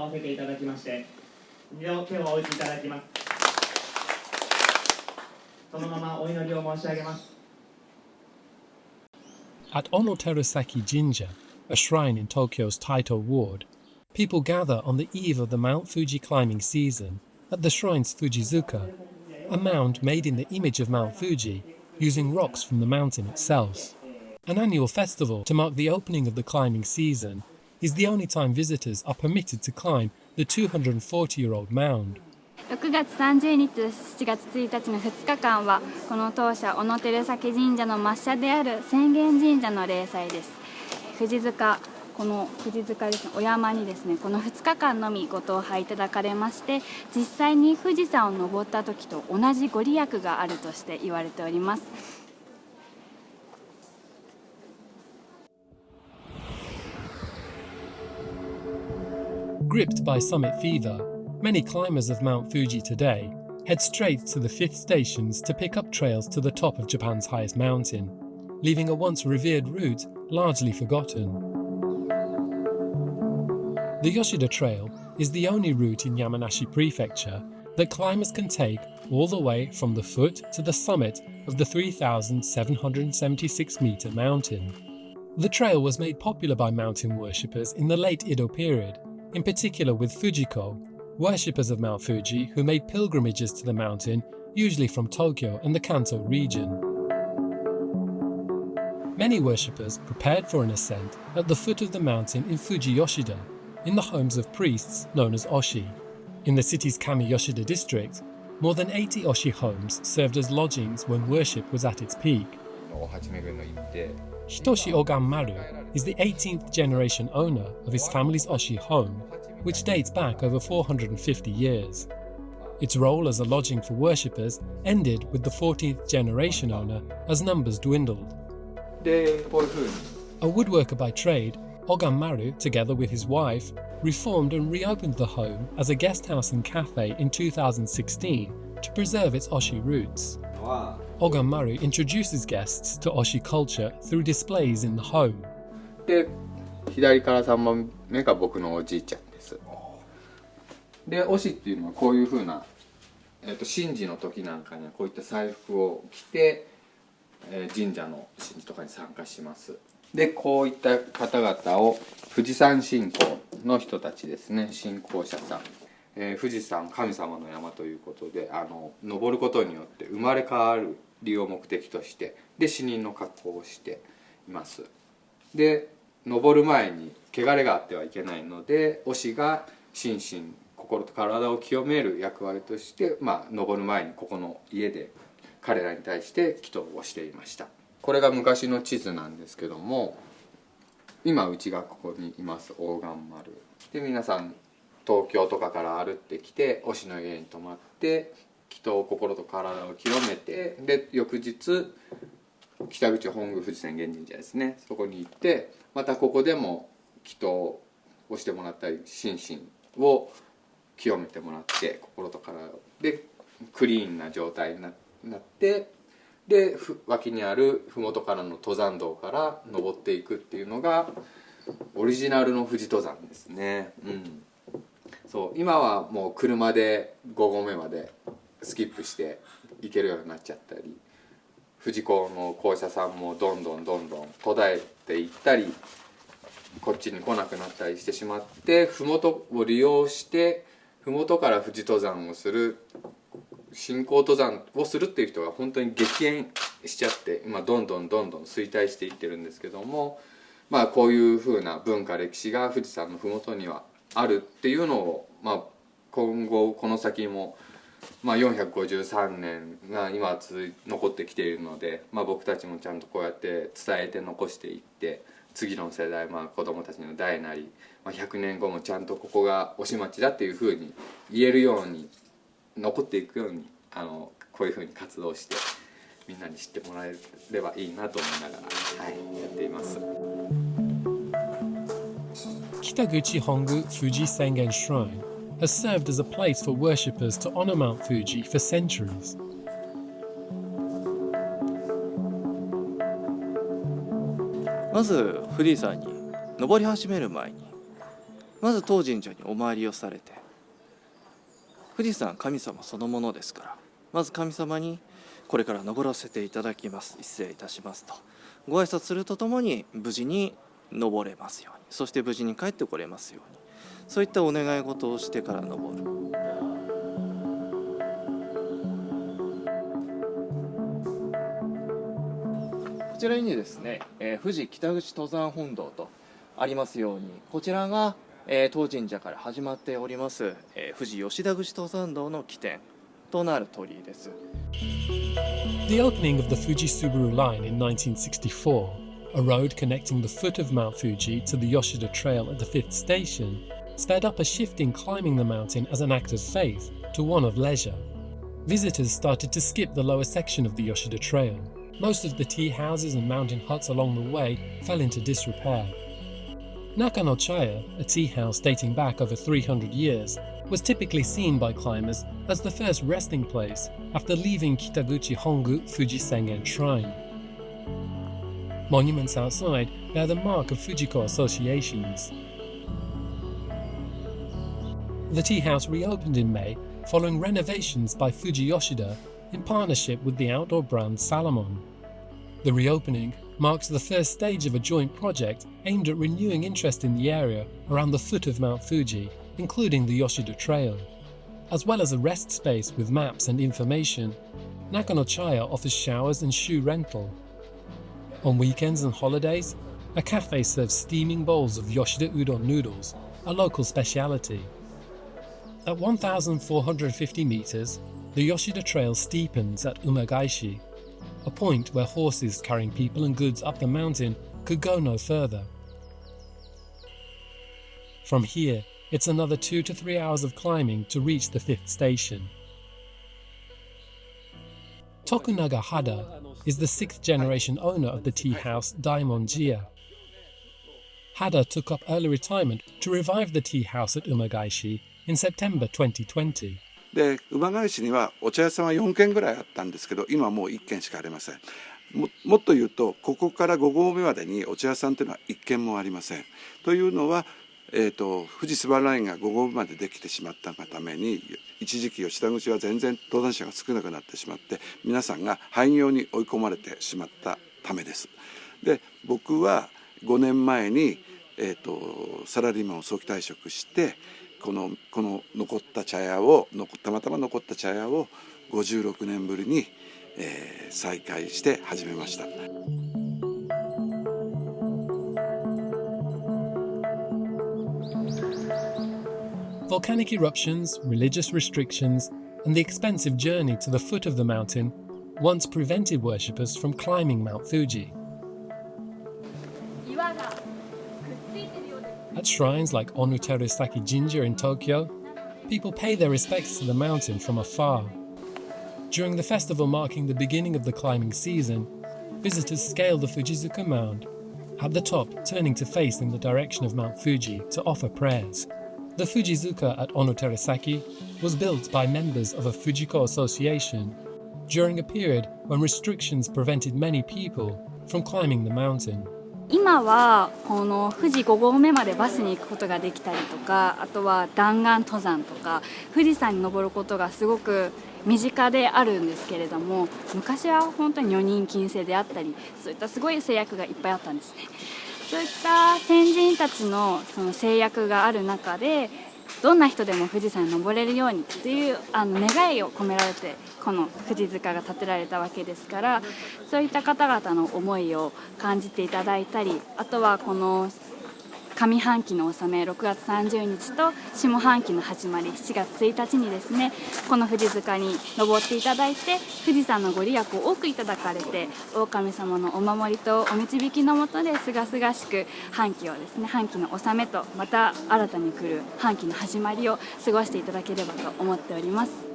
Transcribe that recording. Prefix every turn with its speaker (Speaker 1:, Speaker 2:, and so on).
Speaker 1: わせていただきまして、手をお打ちいただきます。そのままお祈りを申し上げます。
Speaker 2: At Onoterusaki Jinja, a shrine in Tokyo's Taito Ward, people gather on the eve of the Mount Fuji climbing season at the shrine's Fujizuka, a mound made in the image of Mount Fuji using rocks from the mountain itself. An annual festival to mark the opening of the climbing season is the only time visitors are permitted to climb the 240-year-old mound.
Speaker 3: 6月30日、7月1日の2日間は、この当社小野照崎神社の末社である浅間神社の例祭です。富士塚ですね、お山にですね、この2日間のみご登拝いただかれまして、実際に富士山を登った時と同じご利益があるとして言われております。
Speaker 2: Gripped by summit fever, many climbers of Mount Fuji today head straight to the 5th stations to pick up trails to the top of Japan's highest mountain, leaving a once revered route largely forgotten. The Yoshida Trail is the only route in Yamanashi Prefecture that climbers can take all the way from the foot to the summit of the 3,776-meter mountain. The trail was made popular by mountain worshippers in the late Edo period, in particular with Fujiko, worshippers of Mount Fuji who made pilgrimages to the mountain, usually from Tokyo and the Kanto region. Many worshippers prepared for an ascent at the foot of the mountain in Fujiyoshida, in the homes of priests known as oshi. In the city's Kami-Yoshida district, more than 80 oshi homes served as lodgings when worship was at its peak. Hitoshi Oganmaru is the 18th generation owner of his family's oshi home, which dates back over 450 years. Its role as a lodging for worshippers ended with the 14th generation owner as numbers dwindled. A woodworker by trade, Oganmaru, together with his wife, reformed and reopened the home as a guest house and cafe in 2016 to preserve its oshi roots. Oganmaru introduces guests to oshi culture through displays in the home.
Speaker 4: で、左から3番目が僕のおじいちゃんです。で、オシっていうのはこういう風な、神事の時なんかにはこういった祭服を着て、神社の神事とかに参加します。で、こういった方々を富士山信仰の人たちですね、信仰者さん。富士山神様の山ということで、登ることによって生まれ変わる理由を目的として、で死人の格好をしています。で、登る前に汚れがあってはいけないので、推しが心身心と体を清める役割として、登る前にここの家で彼らに対して祈祷をしていました。これが昔の地図なんですけども、今うちがここにいます大岩丸で、皆さん東京とかから歩ってきて推しの家に泊まって祈祷、心と体を清めて、で翌日北口本宮富士浅間神社ですね、そこに行ってまたここでも祈祷をしてもらったり、心身を清めてもらって、心と体でクリーンな状態になって、で脇にある麓からの登山道から登っていくっていうのがオリジナルの富士登山ですね。そう、今はもう車で5合目までスキップして行けるようになっちゃったり、富士港の校舎さんもどんどん途絶えていったり、こっちに来なくなったりしてしまって、麓を利用して麓から富士登山をする、信仰登山をするっていう人が本当に激減しちゃって、今どんどん衰退していってるんですけども、こういう風な文化歴史が富士山の麓にはあるっていうのを、今後この先も、453年が今残ってきているので、僕たちもちゃんとこうやって伝えて残していって、次の世代、子供たちの代なり、100年後もちゃんとここが推し町だっていう風に言えるように、残っていくようにこういう風に活動してみんなに知ってもらえればいいなと思いながら、やっています。
Speaker 2: Kitaguchi Hongu Fuji Sengen Shrine has served as a place for worshippers to honor Mount Fuji for centuries.
Speaker 5: まず富士山に登り始める前にまず当神社にお参りをされて、富士山神様そのものですから、まず神様にこれから登らせていただきます、失礼いたしますとご挨拶するとともに、無事に登れますように、そして無事に帰ってこれますように、そういったお願い事をしてから登る。こちらにですね、富士北口登山本堂とありますように、こちらが、当神社から始まっております、富士吉田口登山道の起点となる鳥居です。
Speaker 2: The opening of the Fuji-Subaru line in 1964, a road connecting the foot of Mount Fuji to the Yoshida Trail at the 5th station, sped up a shift in climbing the mountain as an act of faith to one of leisure. Visitors started to skip the lower section of the Yoshida Trail. Most of the tea houses and mountain huts along the way fell into disrepair. Nakanochaya, a tea house dating back over 300 years, was typically seen by climbers as the first resting place after leaving Kitaguchi Hongu Fuji Sengen Shrine. Monuments outside bear the mark of Fujiko associations. The tea house reopened in May following renovations by Fujiyoshida in partnership with the outdoor brand Salomon. The reopening marks the first stage of a joint project aimed at renewing interest in the area around the foot of Mount Fuji, including the Yoshida Trail. As well as a rest space with maps and information, Nakanochaya offers showers and shoe rental. On weekends and holidays, a cafe serves steaming bowls of Yoshida udon noodles, a local speciality. At 1,450 meters, the Yoshida Trail steepens at Umagaishi, a point where horses carrying people and goods up the mountain could go no further. From here, it's another 2 to 3 hours of climbing to reach the 5th station. Tokunaga Hada is the 6th generation owner of the tea house Daimonjiya. Hada took up early retirement to revive the tea house at Umagaishi in September 2020.
Speaker 6: で馬返しにはお茶屋さんは4軒ぐらいあったんですけど、今はもう1軒しかありません。もっと言うと、ここから5合目までにお茶屋さんというのは1軒もありません。というのは、富士スバルラインが5合目までできてしまったがために、一時期吉田口は全然登山者が少なくなってしまって、皆さんが廃業に追い込まれてしまったためです。で、僕は5年前に、サラリーマンを早期退職して、この残った茶屋をたまたま残った茶屋を56年ぶりに、再開して始めました。
Speaker 2: Volcanic eruptions, religious restrictions, and the expensive journey to the foot of the mountain once prevented worshippers from climbing Mount Fuji. At shrines like Onuteru-saki Jinja in Tokyo, people pay their respects to the mountain from afar. During the festival marking the beginning of the climbing season, visitors scale the Fujizuka mound, at the top turning to face in the direction of Mount Fuji to offer prayers. The Fujizuka at Onuteru-saki was built by members of a Fujiko association during a period when restrictions prevented many people from climbing the mountain.
Speaker 3: 今はこの富士5合目までバスに行くことができたりとか、あとは弾丸登山とか富士山に登ることがすごく身近であるんですけれども、昔は本当に女人禁制であったり、そういったすごい制約がいっぱいあったんですね。そういった先人たちのその制約がある中で、どんな人でも富士山に登れるようにという願いを込められてこの富士塚が建てられたわけですから、そういった方々の思いを感じていただいたり、あとはこの上半期の納め6月30日と下半期の始まり7月1日にですね、この富士塚に登っていただいて富士山のご利益を多くいただかれて、大神様のお守りとお導きのもとで清々しく半期をですね、半期の納めとまた新たに来る半期の始まりを過ごしていただければと思っております。